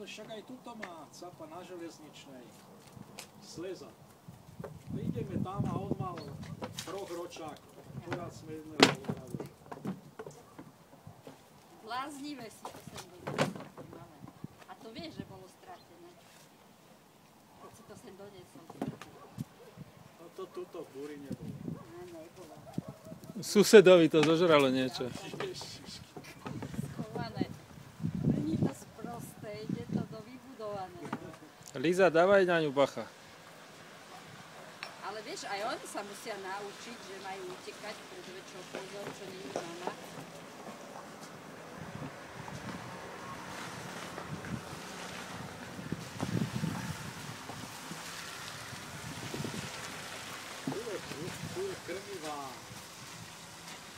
však aj tuto má capa na železničnej. Sleza. Ideme tam a on mal 3 ročákov. Akurát sme jedného pohľadili. Bláznivé si to sem doniesol. A to vieš, že bolo stratené. Keď si to sem doniesol. No to tuto v búri nebolo. Ne, nebolo. Susedovi to zožralo niečo. Schované. Není to sprosté, ide to do vybudovaného. Liza, dávaj na ňu bacha. Ale vieš, aj oni sa musia naučiť, že majú utekať pred väčšou pouzou, čo nie je mama. Tu je krmivá.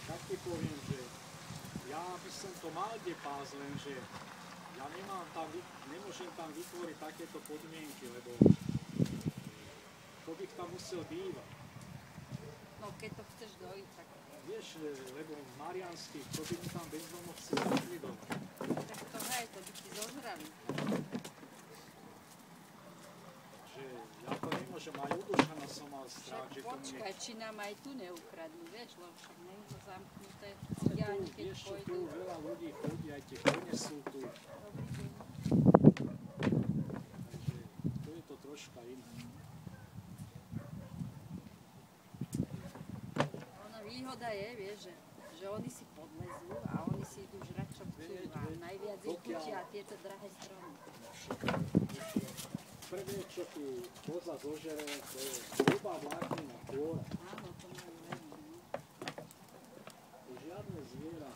Tak ti poviem, že ja by som to mal kde pásť, lenže ja nemôžem tam vytvoriť takéto podmienky, lebo to bych tam musel bývať. No keď to chceš dojiť, tak... Vieš, lebo v Marianských, to by mi tam bezdomovci zašli doma. Tak to hej, to by ti zožrali. Že ja to nemôžem, aj u Dušana som mal strach, že to Počkaj, či nám aj tu neukradnú, vieš, lebo však nie je to zamknuté. Ale Cigáni, tu, keď vieš, tu pôjdu. veľa ľudí chodí, aj tie kone sú tu. Dobrý deň. Takže tu je to troška iné. Ono výhoda je, vieš, že oni si podlezú a oni si idú žrať, čo chcú. A najviac ich chutia tieto drahé stromy. Prvé, čo tu koza zožere, to je hrubá vláknina kôra. Áno, to majú veľmi. Žiadne zviera.